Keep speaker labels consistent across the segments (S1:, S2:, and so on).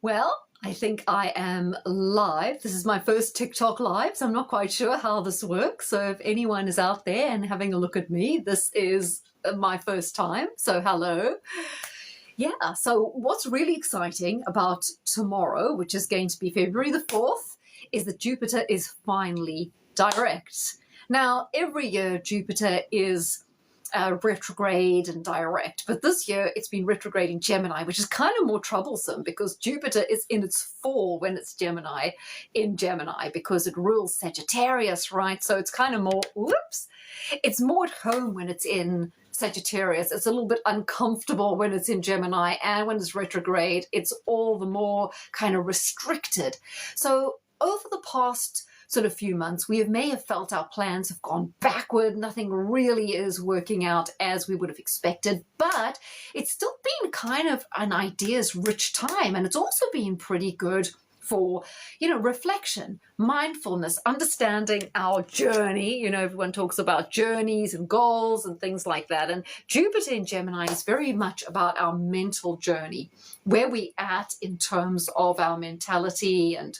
S1: Well, I think I am live. This is my first TikTok live, so I'm not quite sure how this works. So if anyone is out there and having a look at me, this is my first time. So hello. Yeah, so what's really exciting about tomorrow, which is going to be February the 4th, is that Jupiter is finally direct. Now, every year Jupiter is retrograde and direct, but this year it's been retrograde in Gemini, which is kind of more troublesome because Jupiter is in its fall when it's in Gemini because it rules Sagittarius, right? So it's kind of more, it's more at home when it's in Sagittarius. It's a little bit uncomfortable when it's in Gemini, and when it's retrograde, it's all the more kind of restricted. So over the past sort of few months, we may have felt our plans have gone backward. Nothing really is working out as we would have expected, but it's still been kind of an ideas-rich time, and it's also been pretty good for, reflection, mindfulness, understanding our journey. Everyone talks about journeys and goals and things like that. And Jupiter in Gemini is very much about our mental journey, where we at in terms of our mentality and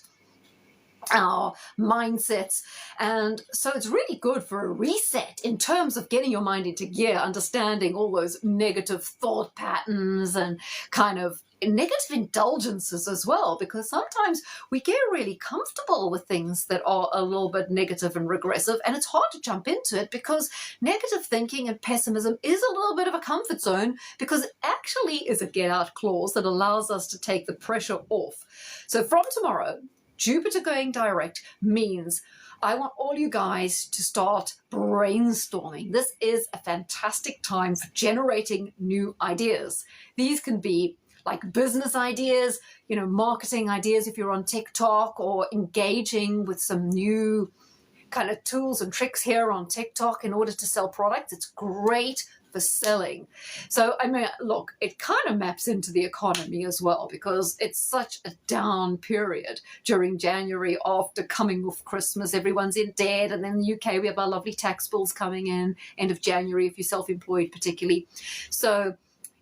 S1: our mindsets. And so it's really good for a reset in terms of getting your mind into gear, understanding all those negative thought patterns and kind of negative indulgences as well, because sometimes we get really comfortable with things that are a little bit negative and regressive, and it's hard to jump into it because negative thinking and pessimism is a little bit of a comfort zone, because it actually is a get out clause that allows us to take the pressure off. So from tomorrow, Jupiter going direct means I want all you guys to start brainstorming. This is a fantastic time for generating new ideas. These can be like business ideas, marketing ideas if you're on TikTok, or engaging with some new kind of tools and tricks here on TikTok in order to sell products. It's great for selling. So, look, it kind of maps into the economy as well, because it's such a down period during January after coming off Christmas. Everyone's in debt, and then in the UK we have our lovely tax bills coming in end of January if you're self-employed particularly. So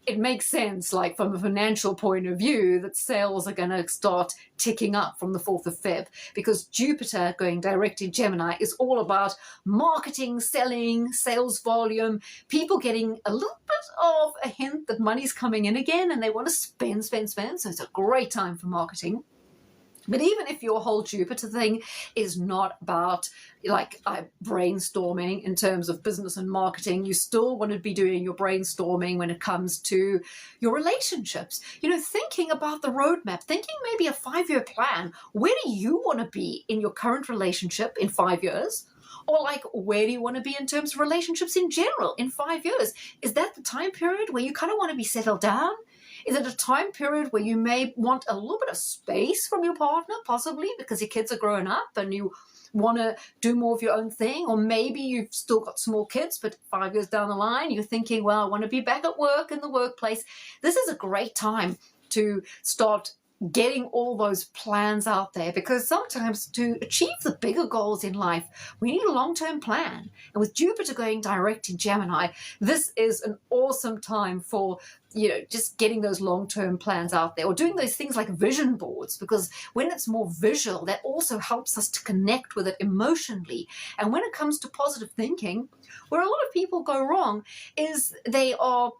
S1: it makes sense, like from a financial point of view, that sales are going to start ticking up from the 4th of Feb, because Jupiter going direct in Gemini is all about marketing, selling, sales volume, people getting a little bit of a hint that money's coming in again and they want to spend. So it's a great time for marketing. But even if your whole Jupiter thing is not about brainstorming in terms of business and marketing, you still want to be doing your brainstorming when it comes to your relationships. Thinking about the roadmap, thinking maybe a 5-year plan. Where do you want to be in your current relationship in 5 years? Or where do you want to be in terms of relationships in general in 5 years? Is that the time period where you kind of want to be settled down? Is it a time period where you may want a little bit of space from your partner, possibly because your kids are growing up and you want to do more of your own thing? Or maybe you've still got small kids, but 5 years down the line, you're thinking, well, I want to be back at work in the workplace. This is a great time to start getting all those plans out there, because sometimes to achieve the bigger goals in life, we need a long-term plan. And with Jupiter going direct in Gemini, this is an awesome time for just getting those long-term plans out there, or doing those things like vision boards, because when it's more visual, that also helps us to connect with it emotionally. And when it comes to positive thinking, where a lot of people go wrong is they are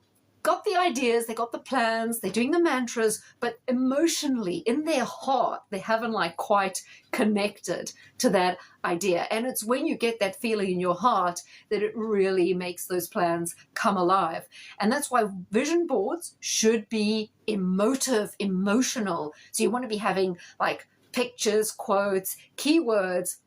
S1: got the ideas, they got the plans, they're doing the mantras, but emotionally in their heart, they haven't quite connected to that idea. And it's when you get that feeling in your heart that it really makes those plans come alive. And that's why vision boards should be emotional. So you want to be having pictures, quotes, keywords,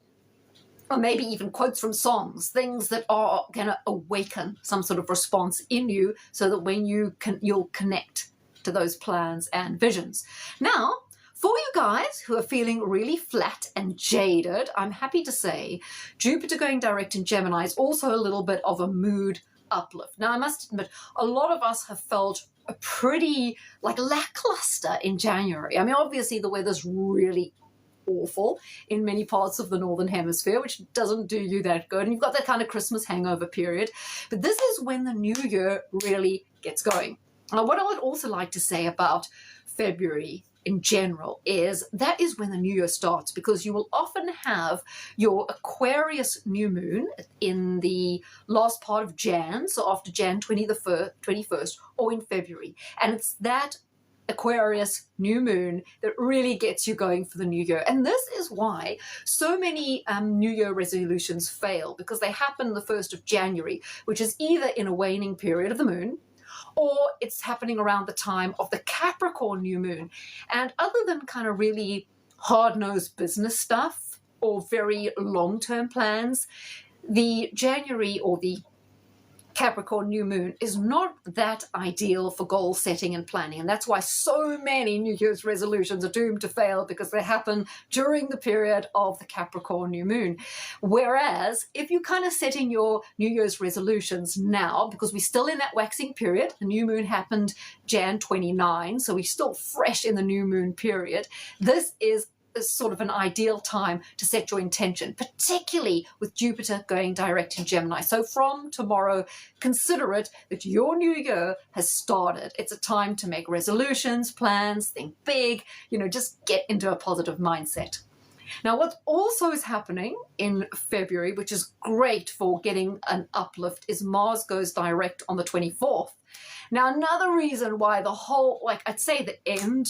S1: or maybe even quotes from songs, things that are going to awaken some sort of response in you, so that when you'll connect to those plans and visions. Now, for you guys who are feeling really flat and jaded, I'm happy to say Jupiter going direct in Gemini is also a little bit of a mood uplift. Now, I must admit, a lot of us have felt a pretty lackluster in January. Obviously the weather's really awful in many parts of the Northern Hemisphere, which doesn't do you that good. And you've got that kind of Christmas hangover period. But this is when the new year really gets going. What I would also like to say about February in general is that is when the new year starts, because you will often have your Aquarius new moon in the last part of Jan, so after Jan 21st or in February. And it's that Aquarius new moon that really gets you going for the new year. And this is why so many new year resolutions fail, because they happen the 1st of January, which is either in a waning period of the moon, or it's happening around the time of the Capricorn new moon. And other than kind of really hard-nosed business stuff or very long-term plans, the January or the Capricorn new moon is not that ideal for goal setting and planning. And that's why so many New Year's resolutions are doomed to fail, because they happen during the period of the Capricorn new moon. Whereas if you kind of setting your New Year's resolutions now, because we're still in that waxing period, the new moon happened Jan 29, so we're still fresh in the new moon period, this is sort of an ideal time to set your intention, particularly with Jupiter going direct in Gemini. So from tomorrow, consider it that your new year has started. It's a time to make resolutions, plans, think big, just get into a positive mindset. Now, what also is happening in February, which is great for getting an uplift, is Mars goes direct on the 24th. Now, another reason why the whole, I'd say the end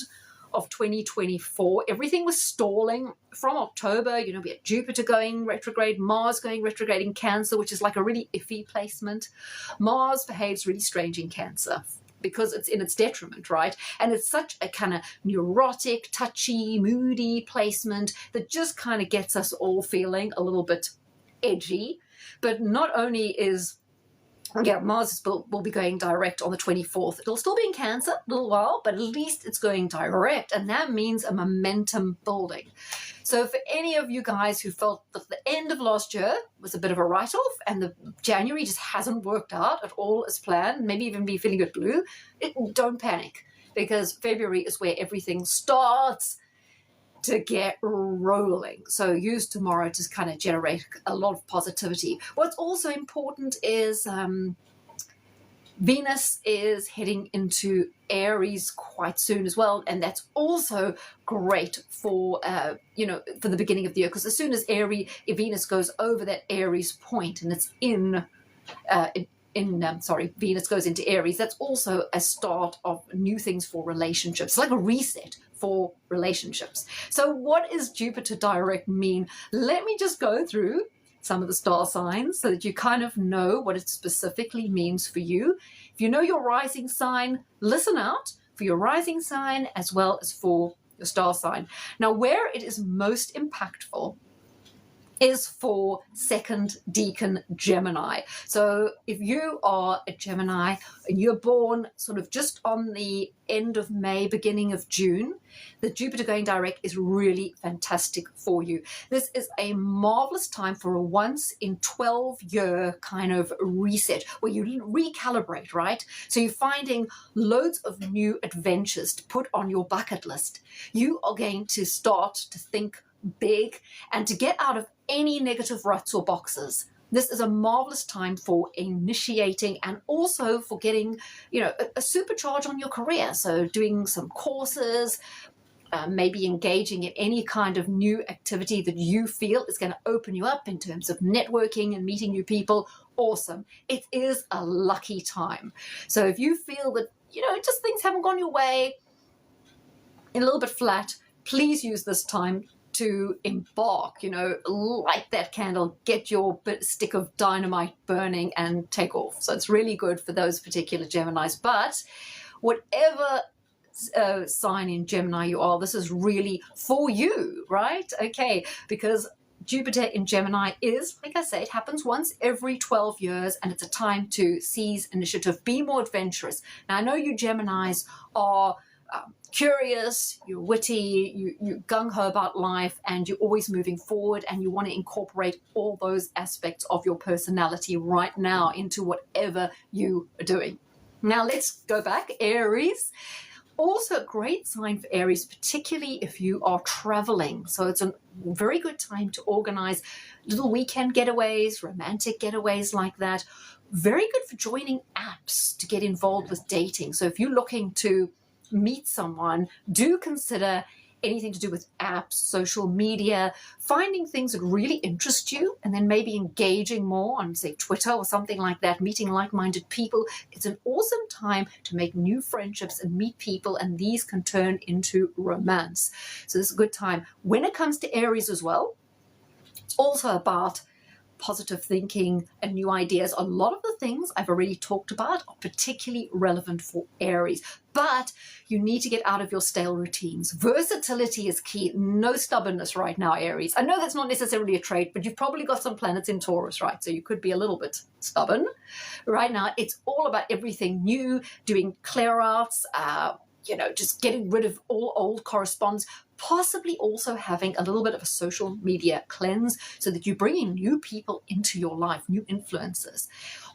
S1: of 2024, everything was stalling from October. We had Jupiter going retrograde, Mars going retrograde in Cancer, which is like a really iffy placement. Mars behaves really strange in Cancer because it's in its detriment, right? And it's such a kind of neurotic, touchy, moody placement that just kind of gets us all feeling a little bit edgy. But not only is Mars will be going direct on the 24th. It'll still be in Cancer a little while, but at least it's going direct, and that means a momentum building. So for any of you guys who felt that the end of last year was a bit of a write-off and the January just hasn't worked out at all as planned, maybe even be feeling a bit blue, don't panic, because February is where everything starts to get rolling. So use tomorrow to kind of generate a lot of positivity. What's also important is Venus is heading into Aries quite soon as well, and that's also great for for the beginning of the year, because as soon as Venus goes over that Aries point and it's Venus goes into Aries, that's also a start of new things for relationships. It's like a reset for relationships. So what does Jupiter direct mean? Let me just go through some of the star signs so that you kind of know what it specifically means for you. If you know your rising sign, listen out for your rising sign as well as for your star sign. Now, where it is most impactful is for second decan Gemini. So if you are a Gemini and you're born sort of just on the end of May, beginning of June, the Jupiter going direct is really fantastic for you. This is a marvelous time for a once in 12-year kind of reset where you recalibrate, right? So you're finding loads of new adventures to put on your bucket list. You are going to start to think big and to get out of any negative ruts or boxes. This is a marvelous time for initiating and also for getting, a supercharge on your career. So doing some courses, maybe engaging in any kind of new activity that you feel is going to open you up in terms of networking and meeting new people. Awesome. It is a lucky time. So if you feel that, just things haven't gone your way, a little bit flat, please use this time to embark, light that candle, get your stick of dynamite burning and take off. So it's really good for those particular Geminis. But whatever sign in Gemini you are, this is really for you, right? Okay, because Jupiter in Gemini is, like I say, it happens once every 12 years, and it's a time to seize initiative, be more adventurous. Now, I know you Geminis are curious, you're witty, you're gung-ho about life, and you're always moving forward, and you want to incorporate all those aspects of your personality right now into whatever you are doing. Now let's go back. Aries. Also a great sign for Aries, particularly if you are traveling. So it's a very good time to organize little weekend getaways, romantic getaways like that. Very good for joining apps to get involved with dating. So if you're looking to meet someone, do consider anything to do with apps, social media, finding things that really interest you, and then maybe engaging more on, say, Twitter or something like that, meeting like-minded people. It's an awesome time to make new friendships and meet people, and these can turn into romance. So this is a good time. When it comes to Aries as well, it's also about positive thinking and new ideas. A lot of the things I've already talked about are particularly relevant for Aries, but you need to get out of your stale routines. Versatility is key. No stubbornness right now, Aries. I know that's not necessarily a trait, but you've probably got some planets in Taurus, right? So you could be a little bit stubborn. Right now, it's all about everything new, doing clear outs, just getting rid of all old correspondence, possibly also having a little bit of a social media cleanse so that you bring in new people into your life, new influences.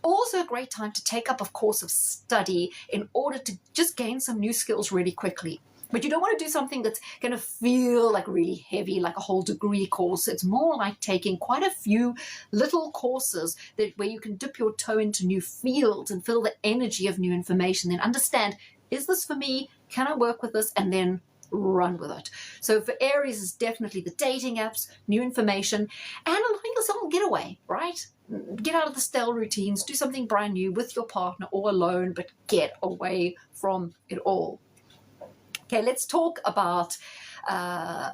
S1: Also a great time to take up a course of study in order to just gain some new skills really quickly. But you don't want to do something that's going to feel like really heavy, like a whole degree course. It's more like taking quite a few little courses where you can dip your toe into new fields and feel the energy of new information, then understand, is this for me? Can I work with this? And then run with it. So for Aries, it's definitely the dating apps, new information, and allowing yourself a getaway, right? Get out of the stale routines, do something brand new with your partner or alone, but get away from it all. Okay, let's talk about,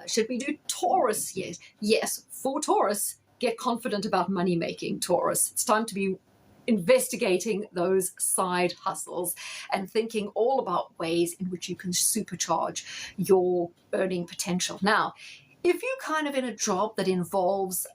S1: should we do Taurus? Yes, for Taurus, get confident about money making, Taurus. It's time to be investigating those side hustles and thinking all about ways in which you can supercharge your earning potential. Now, if you're kind of in a job that involves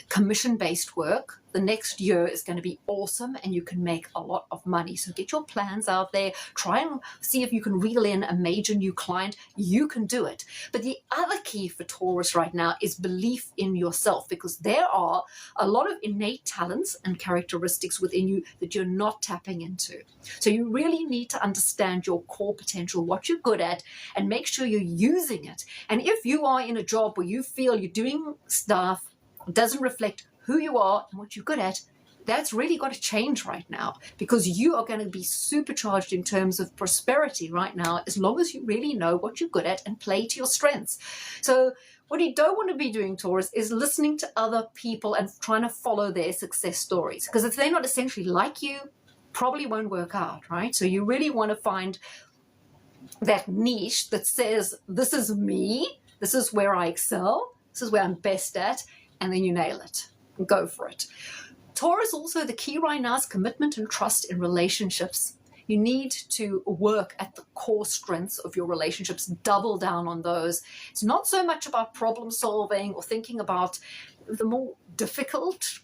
S1: commission-based work, the next year is going to be awesome and you can make a lot of money. So get your plans out there. Try and see if you can reel in a major new client. You can do it. But the other key for Taurus right now is belief in yourself, because there are a lot of innate talents and characteristics within you that you're not tapping into. So you really need to understand your core potential, what you're good at, and make sure you're using it. And if you are in a job where you feel you're doing stuff that doesn't reflect who you are and what you're good at, that's really got to change right now, because you are going to be supercharged in terms of prosperity right now, as long as you really know what you're good at and play to your strengths. So what you don't want to be doing, Taurus, is listening to other people and trying to follow their success stories, because if they're not essentially like you, probably won't work out, right? So you really want to find that niche that says, this is me, this is where I excel, this is where I'm best at, and then you nail it. Go for it. Taurus, also the key right now is commitment and trust in relationships. You need to work at the core strengths of your relationships, double down on those. It's not so much about problem solving or thinking about the more difficult,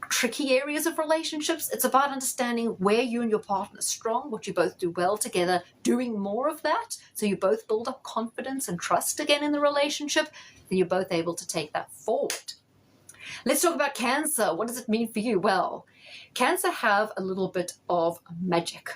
S1: tricky areas of relationships. It's about understanding where you and your partner are strong, what you both do well together, doing more of that so you both build up confidence and trust again in the relationship, then you're both able to take that forward. Let's talk about Cancer. What does it mean for you? Well, Cancer have a little bit of magic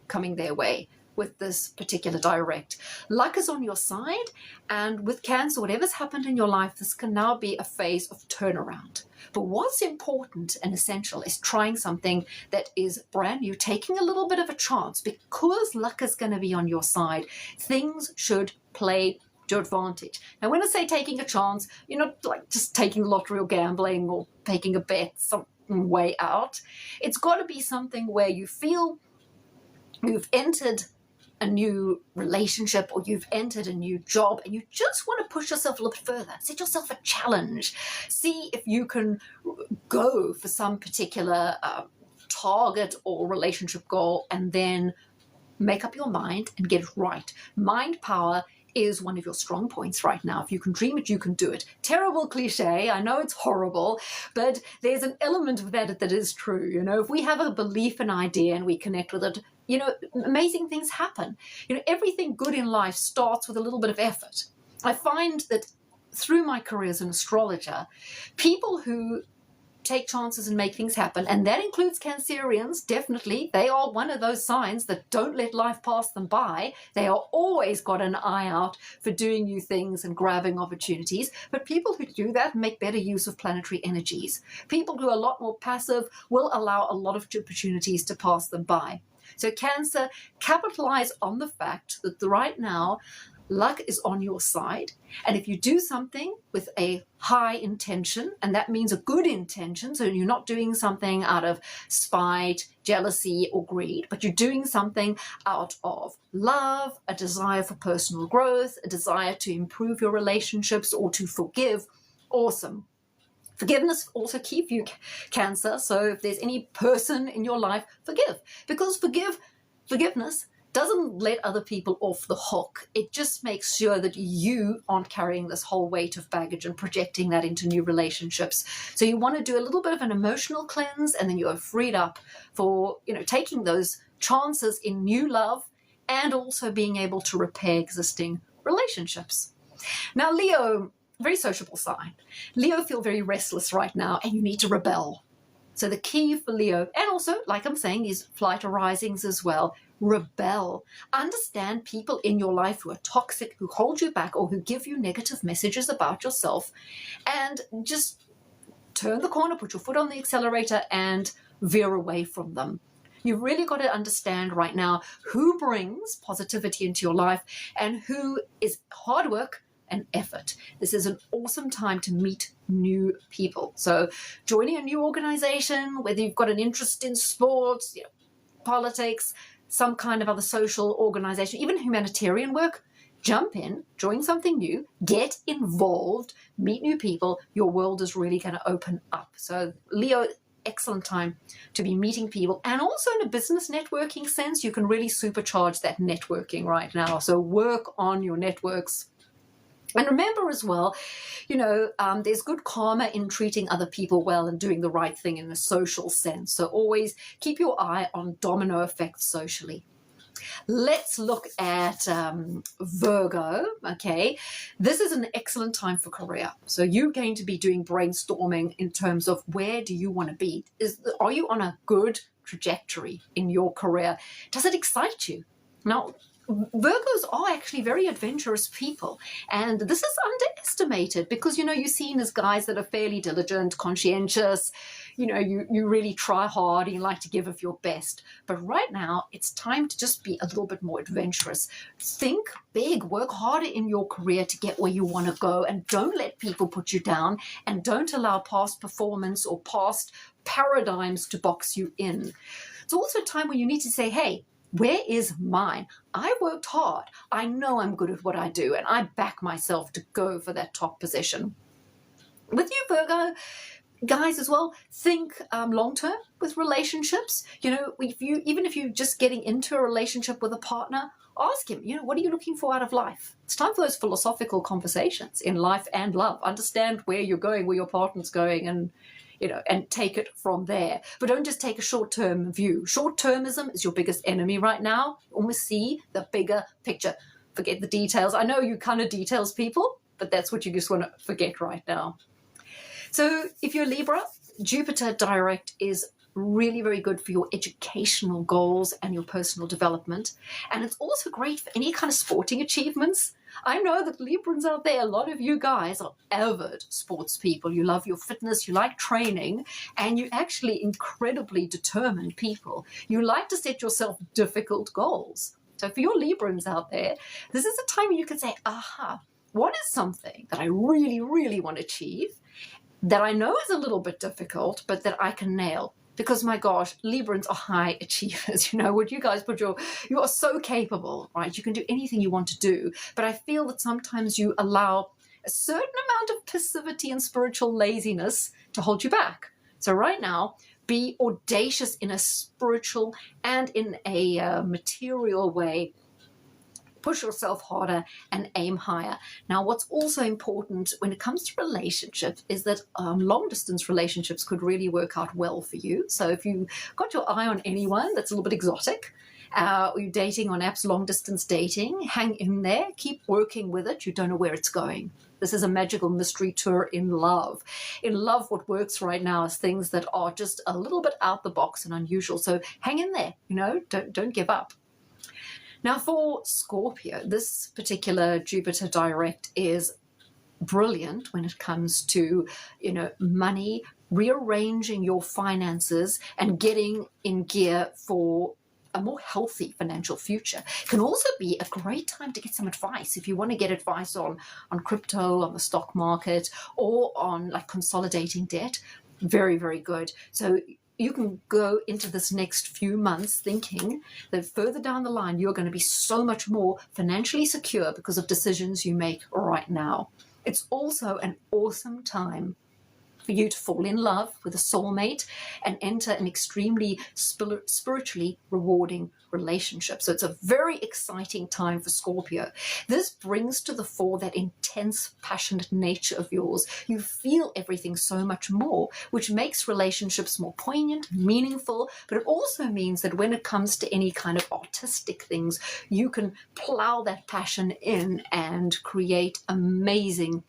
S1: coming their way with this particular direct. Luck is on your side, and with Cancer, whatever's happened in your life, this can now be a phase of turnaround. But what's important and essential is trying something that is brand new, taking a little bit of a chance, because luck is going to be on your side. Things should play to your advantage. Now, when I say taking a chance, you're not like just taking the lottery or gambling or taking a bet some way out. It's got to be something where you feel you've entered a new relationship or you've entered a new job and you just want to push yourself a little bit further. Set yourself a challenge. See if you can go for some particular target or relationship goal, and then make up your mind and get it right. Mind power is one of your strong points right now. If you can dream it, you can do it. Terrible cliche. I know it's horrible, but there's an element of that is true. You know, if we have a belief, an idea, and we connect with it, you know, amazing things happen. You know, everything good in life starts with a little bit of effort. I find that through my career as an astrologer, people who take chances and make things happen. And that includes Cancerians, definitely. They are one of those signs that don't let life pass them by. They are always got an eye out for doing new things and grabbing opportunities. But people who do that make better use of planetary energies. People who are a lot more passive will allow a lot of opportunities to pass them by. So Cancer, capitalize on the fact that right now, luck is on your side. And if you do something with a high intention, and that means a good intention, so you're not doing something out of spite, jealousy, or greed, but you're doing something out of love, a desire for personal growth, a desire to improve your relationships or to forgive, awesome. Forgiveness also key for you, Cancer. So if there's any person in your life, forgive. Because forgiveness doesn't let other people off the hook. It just makes sure that you aren't carrying this whole weight of baggage and projecting that into new relationships. So you want to do a little bit of an emotional cleanse, and then you are freed up for, taking those chances in new love and also being able to repair existing relationships. Now, Leo, very sociable sign. Leo feel very restless right now, and you need to rebel. So the key for Leo, and also, like I'm saying, these flight arisings as well, rebel. Understand people in your life who are toxic, who hold you back, or who give you negative messages about yourself, and just turn the corner, put your foot on the accelerator, and veer away from them. You've really got to understand right now who brings positivity into your life and who is hard work and effort. This is an awesome time to meet new people. So joining a new organization, whether you've got an interest in sports, politics, some kind of other social organization, even humanitarian work, jump in, join something new, get involved, meet new people. Your world is really going to open up. So Leo, excellent time to be meeting people. And also in a business networking sense, you can really supercharge that networking right now. So work on your networks. And remember as well, there's good karma in treating other people well and doing the right thing in a social sense. So always keep your eye on domino effects socially. Let's look at Virgo, okay? This is an excellent time for career. So you're going to be doing brainstorming in terms of where do you want to be? Are you on a good trajectory in your career? Does it excite you? Now, Virgos are actually very adventurous people, and this is underestimated because, you're seen as guys that are fairly diligent, conscientious, you really try hard and you like to give of your best. But right now, it's time to just be a little bit more adventurous. Think big, work harder in your career to get where you want to go, and don't let people put you down, and don't allow past performance or past paradigms to box you in. It's also a time when you need to say, hey, where is mine? I worked hard. I know I'm good at what I do, and I back myself to go for that top position. With you, Virgo, guys as well, think long-term with relationships. Even if you're just getting into a relationship with a partner, ask him, what are you looking for out of life? It's time for those philosophical conversations in life and love. Understand where you're going, where your partner's going, and take it from there. But don't just take a short-term view. Short-termism is your biggest enemy right now. Almost see the bigger picture. Forget the details. I know you kind of details people, but that's what you just want to forget right now. So if you're Libra, Jupiter direct is really very good for your educational goals and your personal development. And it's also great for any kind of sporting achievements. I know that Librans out there, a lot of you guys are avid sports people. You love your fitness, you like training, and you're actually incredibly determined people. You like to set yourself difficult goals. So for your Librans out there, this is a time when you can say, aha, what is something that I really, really want to achieve that I know is a little bit difficult, but that I can nail? Because my gosh, Librans are high achievers. What you guys you are so capable, right? You can do anything you want to do. But I feel that sometimes you allow a certain amount of passivity and spiritual laziness to hold you back. So right now, be audacious in a spiritual and in a material way. Push yourself harder and aim higher. Now, what's also important when it comes to relationships is that long-distance relationships could really work out well for you. So if you got your eye on anyone that's a little bit exotic Or you're dating on apps, long distance dating, hang in there, keep working with it. You don't know where it's going. This is a magical mystery tour in love. In love, what works right now is things that are just a little bit out the box and unusual. So hang in there, don't give up. Now for Scorpio, this particular Jupiter direct is brilliant when it comes to, money, rearranging your finances and getting in gear for a more healthy financial future. Can also be a great time to get some advice if you want to get advice on crypto, on the stock market, or on like consolidating debt. Very, very good. So you can go into this next few months thinking that further down the line, you're going to be so much more financially secure because of decisions you make right now. It's also an awesome time for you to fall in love with a soulmate and enter an extremely spiritually rewarding relationship. So it's a very exciting time for Scorpio. This brings to the fore that intense, passionate nature of yours. You feel everything so much more, which makes relationships more poignant, meaningful, but it also means that when it comes to any kind of artistic things, you can plow that passion in and create amazing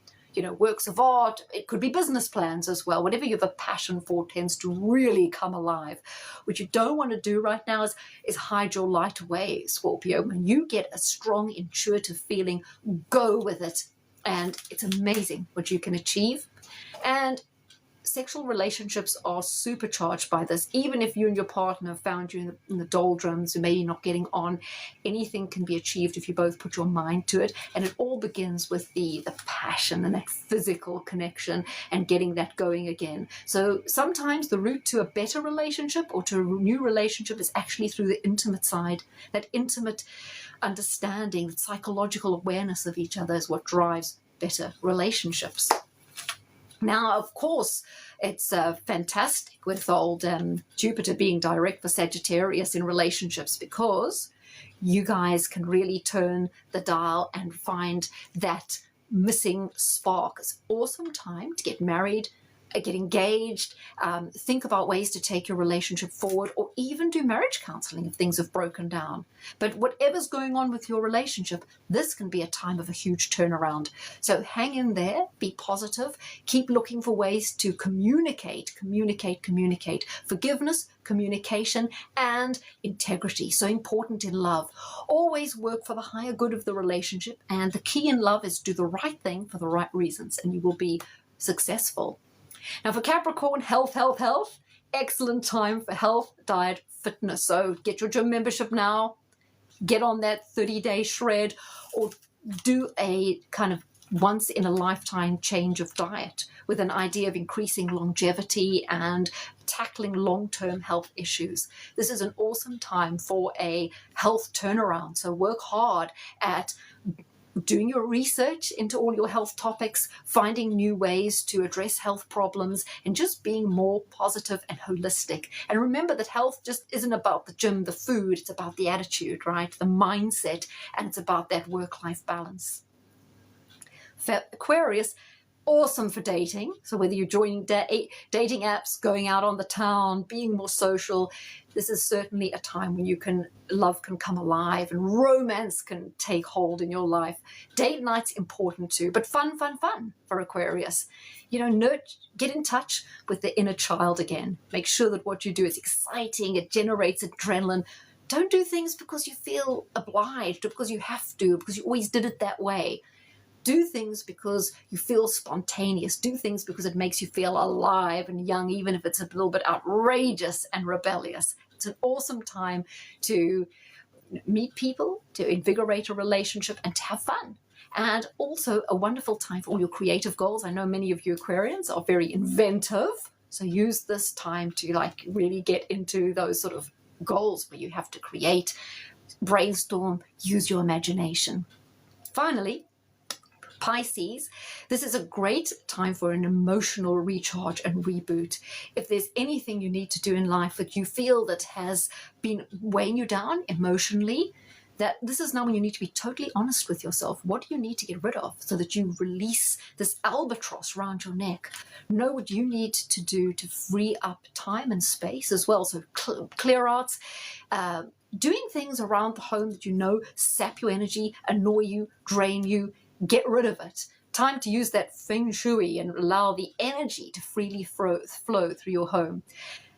S1: works of art. It could be business plans as well. Whatever you have a passion for tends to really come alive. What you don't want to do right now is hide your light away, Scorpio. When you get a strong intuitive feeling, go with it. And it's amazing what you can achieve. And sexual relationships are supercharged by this. Even if you and your partner found you in the doldrums, maybe not getting on, anything can be achieved if you both put your mind to it. And it all begins with the passion and that physical connection and getting that going again. So sometimes the route to a better relationship or to a new relationship is actually through the intimate side. That intimate understanding, that psychological awareness of each other is what drives better relationships. Now, of course, it's fantastic with old Jupiter being direct for Sagittarius in relationships, because you guys can really turn the dial and find that missing spark. It's an awesome time to get married, get engaged, think about ways to take your relationship forward, or even do marriage counseling if things have broken down. But whatever's going on with your relationship, this can be a time of a huge turnaround. So hang in there, be positive, keep looking for ways to communicate. Forgiveness, communication, and integrity. So important in love. Always work for the higher good of the relationship. And the key in love is do the right thing for the right reasons, and you will be successful. Now for Capricorn, health. Excellent time for health, diet, fitness. So get your gym membership now, get on that 30-day shred, or do a kind of once in a lifetime change of diet with an idea of increasing longevity and tackling long-term health issues. This is an awesome time for a health turnaround. So work hard at doing your research into all your health topics, finding new ways to address health problems, and just being more positive and holistic. And remember that health just isn't about the gym, the food, it's about the attitude, right? The mindset, and it's about that work-life balance. For Aquarius, awesome for dating. So whether you're joining dating apps, going out on the town, being more social, this is certainly a time when love can come alive and romance can take hold in your life. Date night's important too, but fun for Aquarius. Get in touch with the inner child again. Make sure that what you do is exciting, it generates adrenaline. Don't do things because you feel obliged or because you have to, because you always did it that way. Do things because you feel spontaneous. Do things because it makes you feel alive and young, even if it's a little bit outrageous and rebellious. It's an awesome time to meet people, to invigorate a relationship, and to have fun. And also a wonderful time for all your creative goals. I know many of you Aquarians are very inventive, so use this time to really get into those sort of goals where you have to create, brainstorm, use your imagination. Finally, Pisces, this is a great time for an emotional recharge and reboot. If there's anything you need to do in life that you feel that has been weighing you down emotionally, that this is now when you need to be totally honest with yourself. What do you need to get rid of so that you release this albatross around your neck? Know what you need to do to free up time and space as well. So clear outs, doing things around the home that you know sap your energy, annoy you, drain you, get rid of it. Time to use that feng shui and allow the energy to freely flow through your home.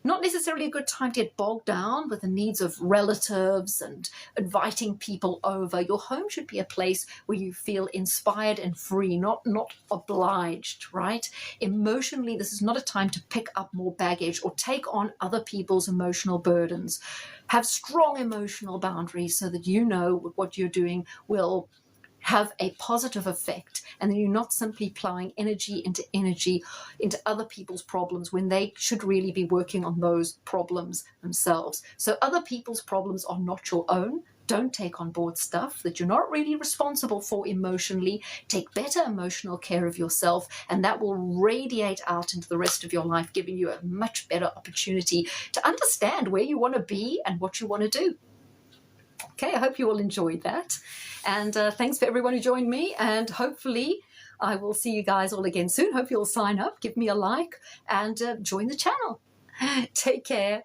S1: Not necessarily a good time to get bogged down with the needs of relatives and inviting people over. Your home should be a place where you feel inspired and free, not obliged, right? Emotionally, this is not a time to pick up more baggage or take on other people's emotional burdens. Have strong emotional boundaries so that you know what you're doing will have a positive effect, and then you're not simply plowing energy into other people's problems when they should really be working on those problems themselves. So other people's problems are not your own. Don't take on board stuff that you're not really responsible for emotionally. Take better emotional care of yourself, and that will radiate out into the rest of your life, giving you a much better opportunity to understand where you want to be and what you want to do. Okay, I hope you all enjoyed that. And thanks for everyone who joined me. And hopefully I will see you guys all again soon. Hope you'll sign up, give me a like, and join the channel. Take care.